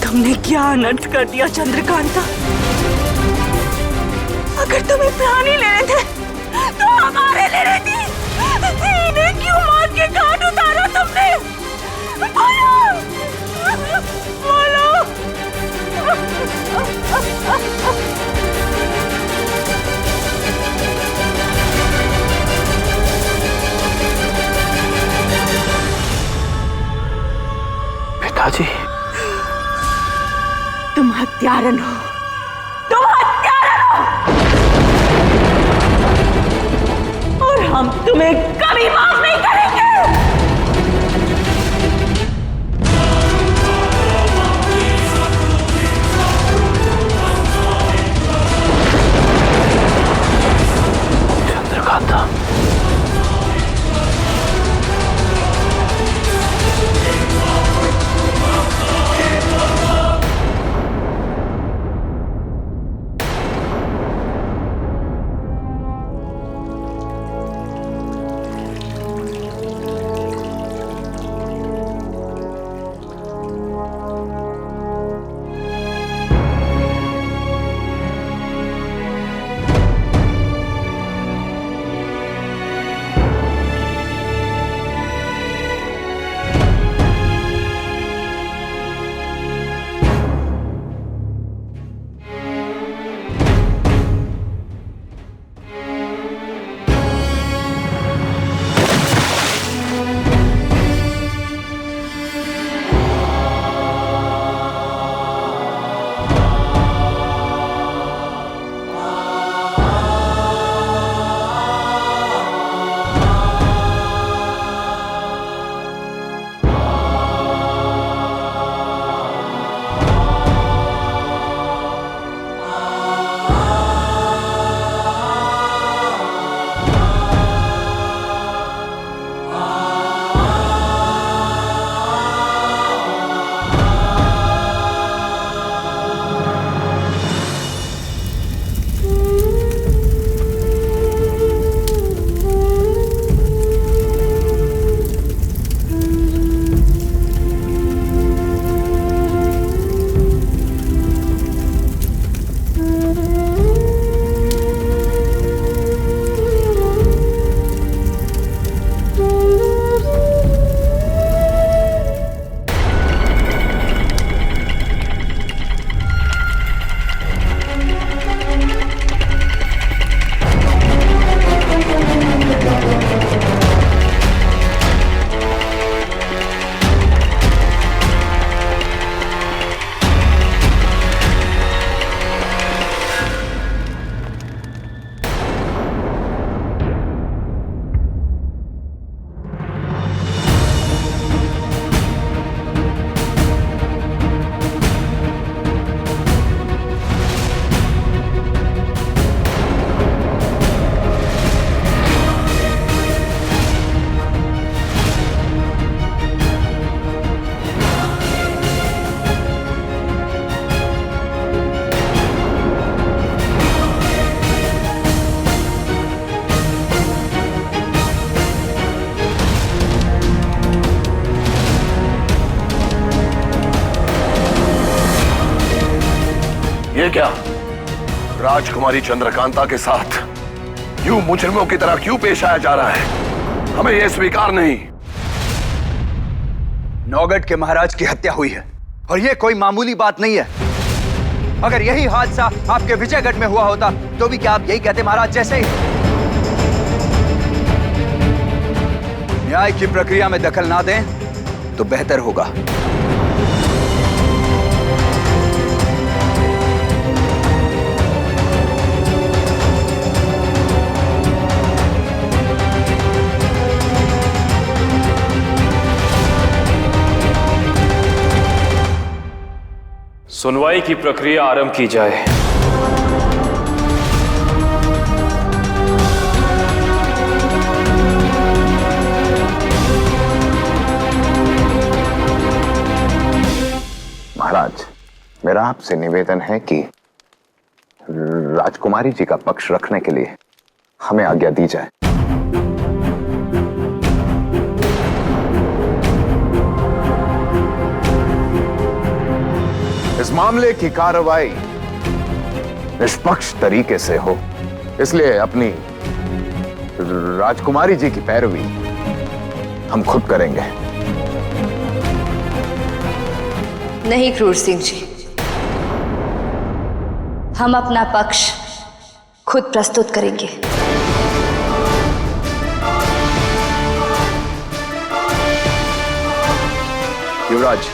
तुमने क्या अनर्थ कर दिया चंद्रकांता। अगर तुम्हें प्राण ही लेने थे तो हमारे लेने थी। इन्हें क्यों मौत के घाट उतारा तुमने? बोलो, बोलो। पिताजी, तुम हत्यारन हो, तुम हत्यारन हो, और हम तुम्हें कभी माफ नहीं करेंगे। चंद्रकांता, ये क्या राजकुमारी चंद्रकांता के साथ यूं मुजरिमों की तरह क्यों पेश आया जा रहा है? हमें यह स्वीकार नहीं। नौगढ़ के महाराज की हत्या हुई है और यह कोई मामूली बात नहीं है। अगर यही हादसा आपके विजयगढ़ में हुआ होता तो भी क्या आप यही कहते महाराज जैसे ही? न्याय की प्रक्रिया में दखल ना दें तो बेहतर होगा। सुनवाई की प्रक्रिया आरंभ की जाए। महाराज, मेरा आपसे निवेदन है कि राजकुमारी जी का पक्ष रखने के लिए हमें आज्ञा दी जाए। इस मामले की कार्रवाई निष्पक्ष तरीके से हो, इसलिए अपनी राजकुमारी जी की पैरवी हम खुद करेंगे। नहीं क्रूर सिंह जी, हम अपना पक्ष खुद प्रस्तुत करेंगे। युवराज,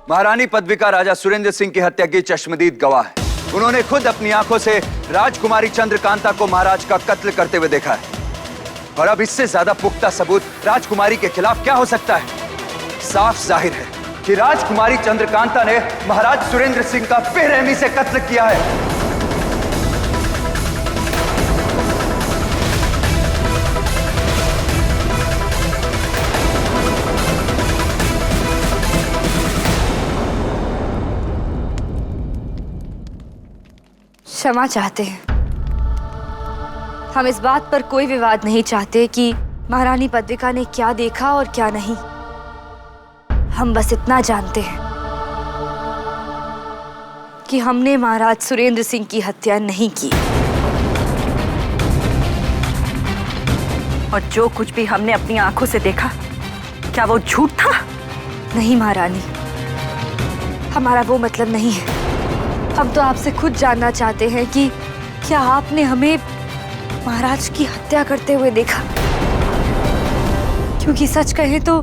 महारानी पदविका राजा सुरेंद्र सिंह की हत्या की चश्मदीद गवाह है। उन्होंने खुद अपनी आंखों से राजकुमारी चंद्रकांता को महाराज का कत्ल करते हुए देखा है। और अब इससे ज्यादा पुख्ता सबूत राजकुमारी के खिलाफ क्या हो सकता है? साफ जाहिर है कि राजकुमारी चंद्रकांता ने महाराज सुरेंद्र सिंह का बेरहमी से कत्ल किया है। क्षमा चाहते हैं। हम इस बात पर कोई विवाद नहीं चाहते कि महारानी पदविका ने क्या देखा और क्या नहीं। हम बस इतना जानते हैं कि हमने महाराज सुरेंद्र सिंह की हत्या नहीं की। और जो कुछ भी हमने अपनी आंखों से देखा, क्या वो झूठ था? नहीं महारानी, हमारा वो मतलब नहीं है। हम तो आपसे खुद जानना चाहते हैं कि क्या आपने हमें महाराज की हत्या करते हुए देखा? क्योंकि सच कहें तो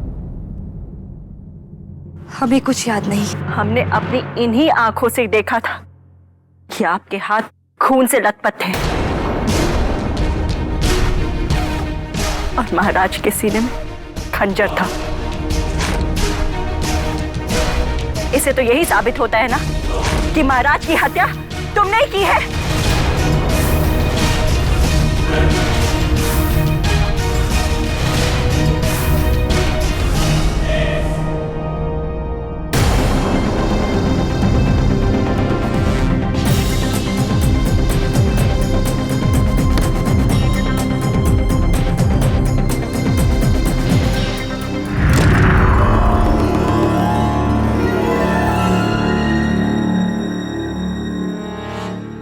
हमें कुछ याद नहीं। हमने अपनी इन्हीं आंखों से देखा था कि आपके हाथ खून से लथपथ थे और महाराज के सीने में खंजर था। इससे तो यही साबित होता है ना कि महाराज की हत्या तुमने की है।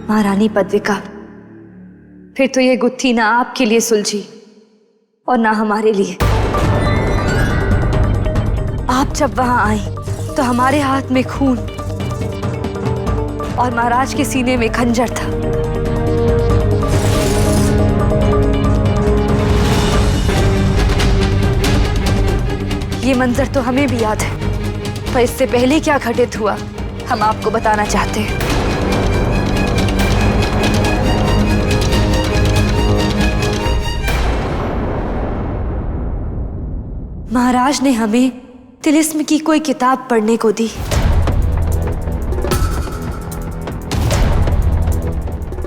महारानी पदविका, फिर तो ये गुत्थी ना आपके लिए सुलझी और ना हमारे लिए। आप जब वहां आई तो हमारे हाथ में खून और महाराज के सीने में खंजर था। ये मंजर तो हमें भी याद है, पर इससे पहले क्या घटित हुआ हम आपको बताना चाहते हैं। महाराज ने हमें तिलिस्म की कोई किताब पढ़ने को दी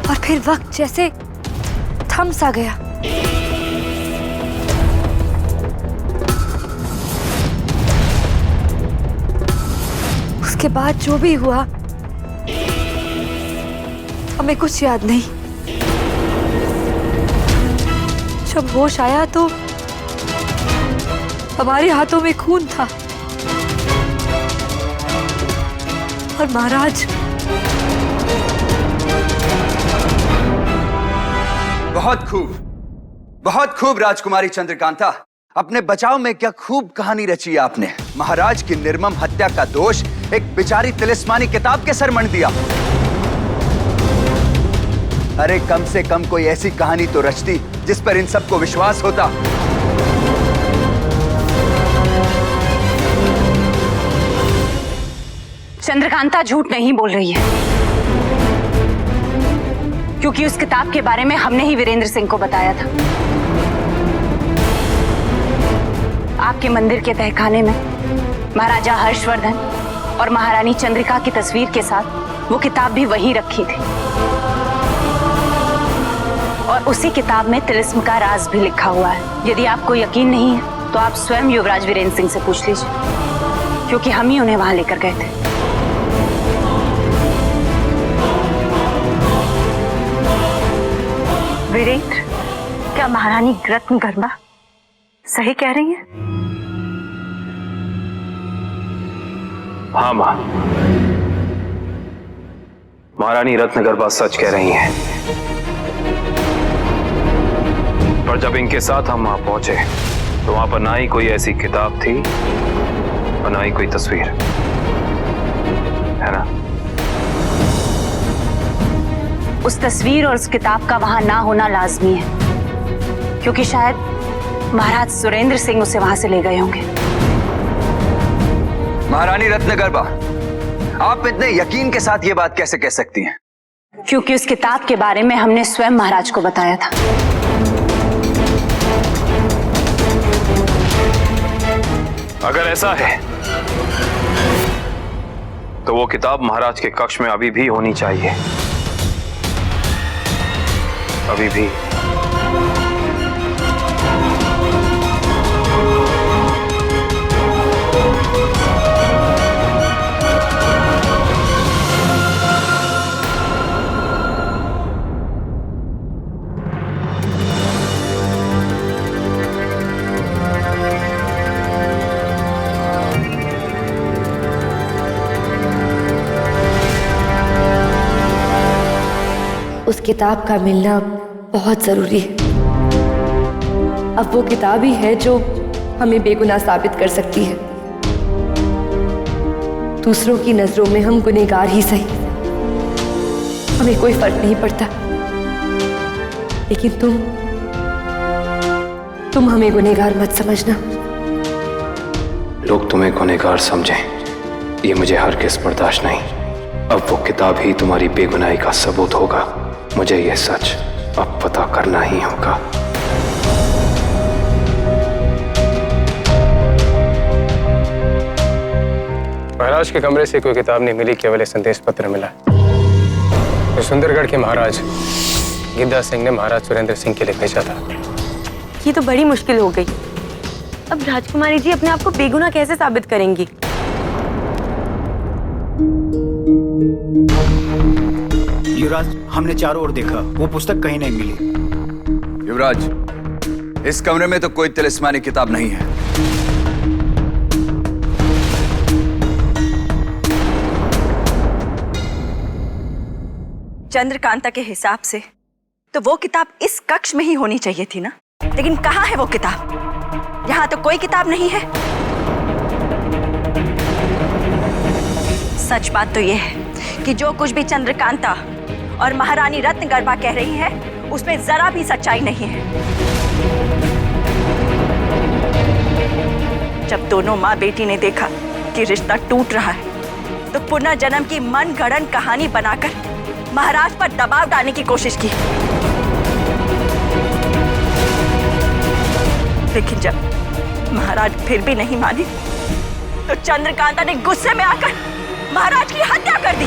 और फिर वक्त जैसे थम सा गया। उसके बाद जो भी हुआ हमें कुछ याद नहीं। जब होश आया तो हमारे हाथों में खून था और महाराज। बहुत खूब राजकुमारी चंद्रकांता, अपने बचाव में क्या खूब कहानी रची है आपने। महाराज की निर्मम हत्या का दोष एक बेचारी तिलिस्मानी किताब के सर मढ़ दिया। अरे कम से कम कोई ऐसी कहानी तो रचती जिस पर इन सबको विश्वास होता। चंद्रकांता झूठ नहीं बोल रही है, क्योंकि उस किताब के बारे में हमने ही वीरेंद्र सिंह को बताया था। आपके मंदिर के तहखाने में महाराजा हर्षवर्धन और महारानी चंद्रिका की तस्वीर के साथ वो किताब भी वहीं रखी थी और उसी किताब में तिलिस्म का राज भी लिखा हुआ है। यदि आपको यकीन नहीं है तो आप स्वयं युवराज वीरेंद्र सिंह से पूछ लीजिए, क्योंकि हम ही उन्हें वहां लेकर गए थे। वीरेंद्र, क्या महारानी रत्नगर्भा सही कह रही हैं? हाँ मां, महारानी रत्नगर्भा सच कह रही हैं। पर जब इनके साथ हम वहां पहुंचे तो वहां पर ना ही कोई ऐसी किताब थी और ना ही कोई तस्वीर, है ना? उस तस्वीर और उस किताब का वहां ना होना लाजमी है, क्योंकि शायद महाराज सुरेंद्र सिंह उसे वहां से ले गए होंगे। महारानी रत्नगर्भा, आप इतने यकीन के साथ ये बात कैसे कह सकती हैं? क्योंकि उस किताब के बारे में हमने स्वयं महाराज को बताया था। अगर ऐसा है तो वो किताब महाराज के कक्ष में अभी भी होनी चाहिए, अभी भी। उस किताब का मिलना बहुत जरूरी है। अब वो किताब ही है जो हमें बेगुनाह साबित कर सकती है। दूसरों की नजरों में हम गुनहगार ही सही, हमें कोई फर्क नहीं पड़ता, लेकिन तुम हमें गुनहगार मत समझना। लोग तुम्हें गुनहगार समझें, ये मुझे हरगिज़ बर्दाश्त नहीं। अब वो किताब ही तुम्हारी बेगुनाही का सबूत होगा। मुझे ये सच अब पता करना ही होगा। महाराज के कमरे से कोई किताब नहीं मिली, केवल एक संदेश पत्र मिला जो सुंदरगढ़ के महाराज गिद्दा सिंह ने महाराज सुरेंद्र सिंह के लिए भेजा था। ये तो बड़ी मुश्किल हो गई। अब राजकुमारी जी अपने आप को बेगुनाह कैसे साबित करेंगी? युवराज, हमने चारों ओर देखा, वो पुस्तक कहीं नहीं मिली। युवराज, इस कमरे में तो कोई तिलिस्मानी किताब नहीं है। चंद्रकांता के हिसाब से तो वो किताब इस कक्ष में ही होनी चाहिए थी ना, लेकिन कहाँ है वो किताब? यहाँ तो कोई किताब नहीं है। सच बात तो ये है कि जो कुछ भी चंद्रकांता और महारानी रत्नगर्भा कह रही है उसमें जरा भी सच्चाई नहीं है। जब दोनों माँ बेटी ने देखा कि रिश्ता टूट रहा है तो पुनर्जन्म की मनगढ़ंत कहानी बनाकर महाराज पर दबाव डालने की कोशिश की, लेकिन जब महाराज फिर भी नहीं माने तो चंद्रकांता ने गुस्से में आकर महाराज की हत्या कर दी।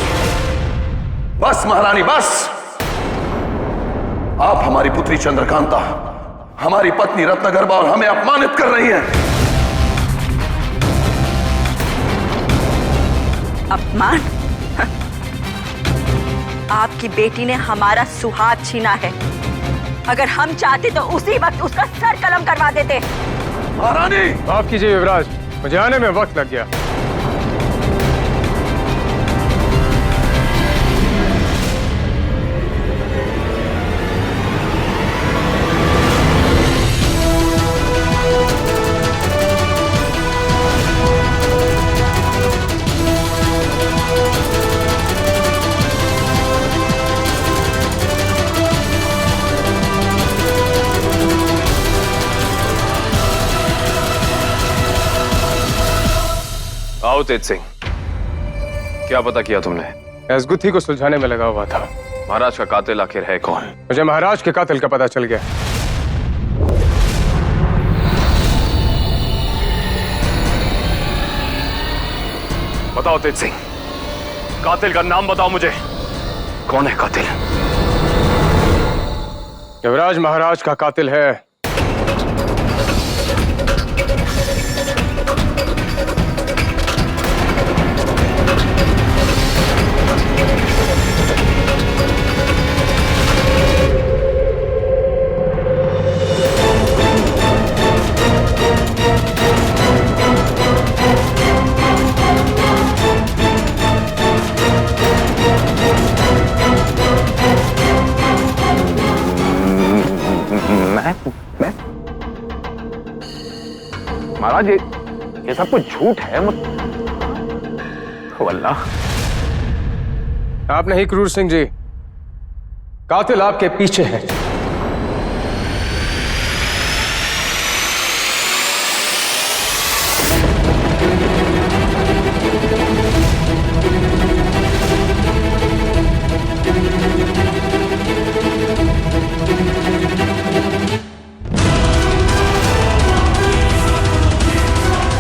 बस महारानी, बस। आप हमारी पुत्री चंद्रकांता, हमारी पत्नी रत्नगर्भा और हमें अपमानित कर रही हैं। अपमान? आपकी बेटी ने हमारा सुहाग छीना है। अगर हम चाहते तो उसी वक्त उसका सर कलम करवा देते। महारानी! माफ कीजिए युवराज, मुझे आने में वक्त लग गया। आओ तेज सिंह, क्या पता किया तुमने? इस गुत्थी को सुलझाने में लगा हुआ था। महाराज का कातिल आखिर है कौन? मुझे महाराज के कातिल का पता चल गया। बताओ तेज सिंह, कातिल का नाम बताओ मुझे। कौन है कातिल? युवराज, महाराज का कातिल है महाराज ये सब कुछ झूठ है। अल्लाह, आप नहीं क्रूर सिंह जी, कातिल आपके पीछे है।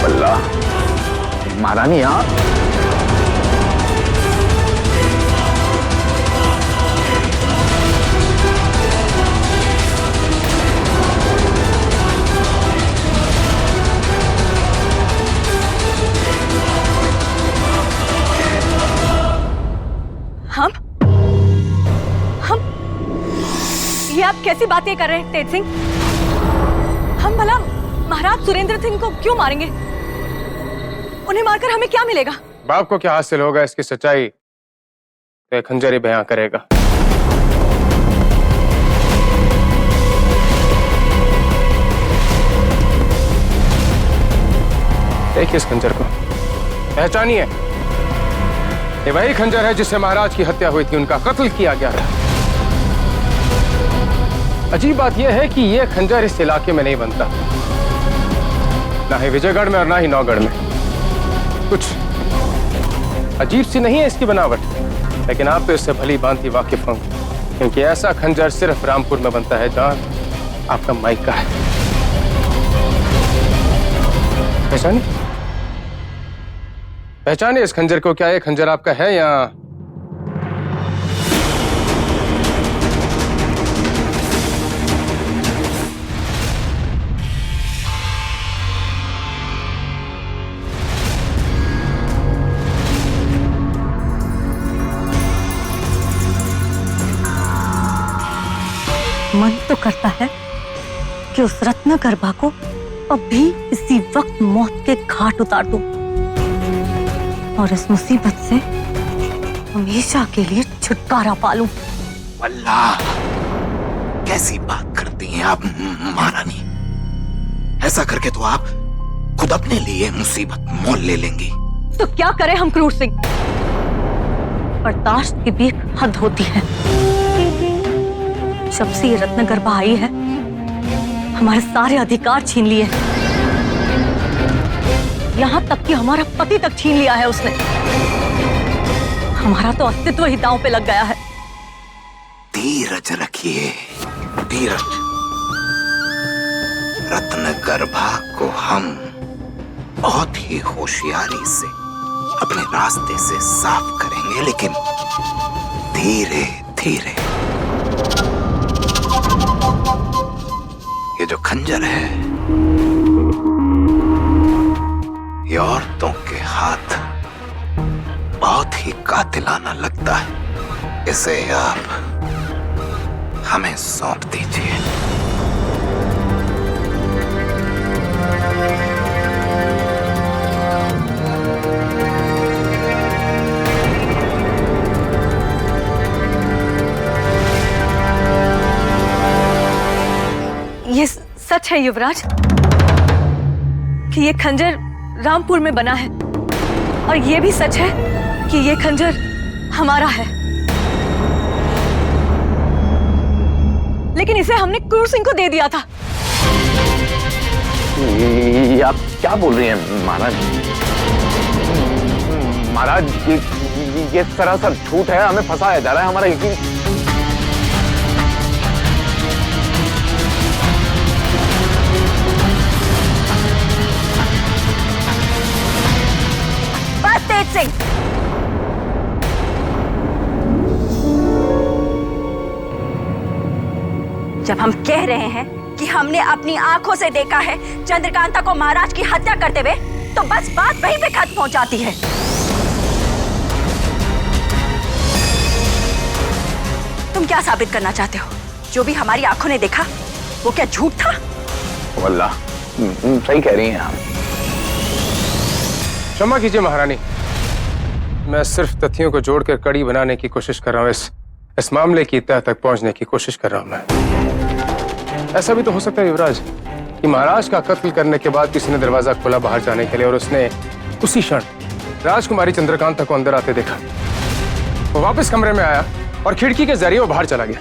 अल्लाह, महारानी यहाँ। ये आप कैसी बातें कर रहे हैं तेज सिंह? हम भला महाराज सुरेंद्र सिंह को क्यों मारेंगे? उन्हें मारकर हमें क्या मिलेगा? बाप को क्या हासिल होगा इसकी सच्चाई तो खंजर ही बयां करेगा। देखिए इस खंजर को, पहचानिए। ये वही खंजर है जिससे महाराज की हत्या हुई थी, उनका कत्ल किया गया था। अजीब बात यह है कि यह खंजर इस इलाके में नहीं बनता, ना ही विजयगढ़ में और ना ही नौगढ़ में। कुछ अजीब सी नहीं है इसकी बनावट, लेकिन आप तो इससे भली भांति वाकिफ होंगे, क्योंकि ऐसा खंजर सिर्फ रामपुर में बनता है जहां आपका मायका है। पहचानिए इस खंजर को। क्या ये खंजर आपका है या मन तो करता है कि उस रत्नगर्भा को अभी इसी वक्त मौत के घाट उतार दूं और इस मुसीबत से हमेशा के लिए छुटकारा पा लूं। अल्लाह, कैसी बात करती हैं आप महारानी? ऐसा करके तो आप खुद अपने लिए मुसीबत मोल ले लेंगी। तो क्या करें हम क्रूर सिंह? बर्दाश्त की भी एक हद होती है। जब से ये रत्नगर्भा आई है, हमारे सारे अधिकार छीन लिए, यहां तक कि हमारा पति तक छीन लिया है उसने। हमारा तो अस्तित्व ही दांव पे लग गया है। धीरज रखिए, धीरज। रत्नगर्भा को हम बहुत ही होशियारी से अपने रास्ते से साफ करेंगे, लेकिन धीरे धीरे। ये जो खंजर है, ये औरतों के हाथ बहुत ही कातिलाना लगता है। इसे आप हमें सौंप दीजिए। ये सच है युवराज कि ये खंजर रामपुर में बना है, और ये भी सच है कि ये खंजर हमारा है। लेकिन इसे हमने क्रूर सिंह को दे दिया था। ये आप क्या बोल रही हैं महाराज? महाराज, ये सरासर झूठ है। हमें फंसाया जा रहा है, हमारा यकीन। तेज सिंह, जब हम कह रहे हैं कि हमने अपनी आंखों से देखा है चंद्रकांता को महाराज की हत्या करते हुए, तो बस बात वहीं पे खत्म हो जाती है। तुम क्या साबित करना चाहते हो? जो भी हमारी आंखों ने देखा वो क्या झूठ था? वल्लाह, सही कह रही हैं आप। क्षमा कीजिए महारानी, मैं सिर्फ तथ्यों को जोड़कर कड़ी बनाने की कोशिश कर रहा हूँ। इस मामले की तह तक पहुंचने की कोशिश कर रहा हूं मैं। ऐसा भी तो हो सकता है युवराज कि महाराज का कत्ल करने के बाद किसी ने दरवाजा खोला बाहर जाने के लिए और उसने उसी क्षण राजकुमारी चंद्रकांता को अंदर आते देखा। वो वापस कमरे में आया और खिड़की के जरिए वो बाहर चला गया।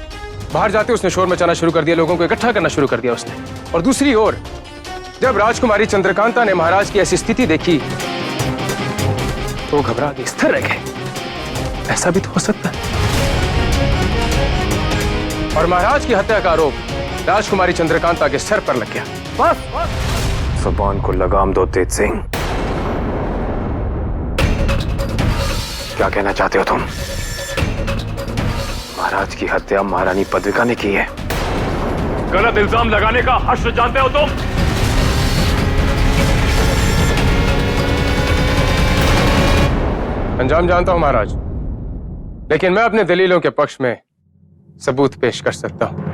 बाहर जाते उसने शोर मचाना शुरू कर दिया, लोगों को इकट्ठा करना शुरू कर दिया उसने। और दूसरी ओर जब राजकुमारी चंद्रकांता ने महाराज की ऐसी स्थिति देखी तो घबरा के स्थिर रह गए। ऐसा भी तो हो सकता है। और महाराज की हत्या का आरोप राजकुमारी चंद्रकांता के सर पर लग गया। बस जुबान को लगाम दो तेज सिंह। क्या कहना चाहते हो तुम? महाराज की हत्या महारानी पद्विका ने की है। गलत इल्जाम लगाने का हश्र जानते हो तुम? अंजाम जानता हूं महाराज, लेकिन मैं अपने दलीलों के पक्ष में सबूत पेश कर सकता हूं।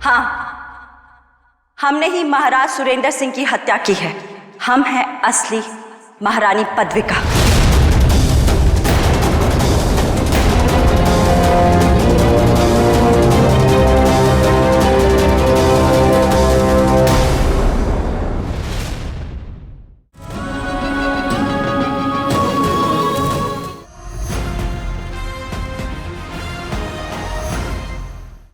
हाँ, हमने ही महाराज सुरेंद्र सिंह की हत्या की है। हम हैं असली महारानी पद्विका।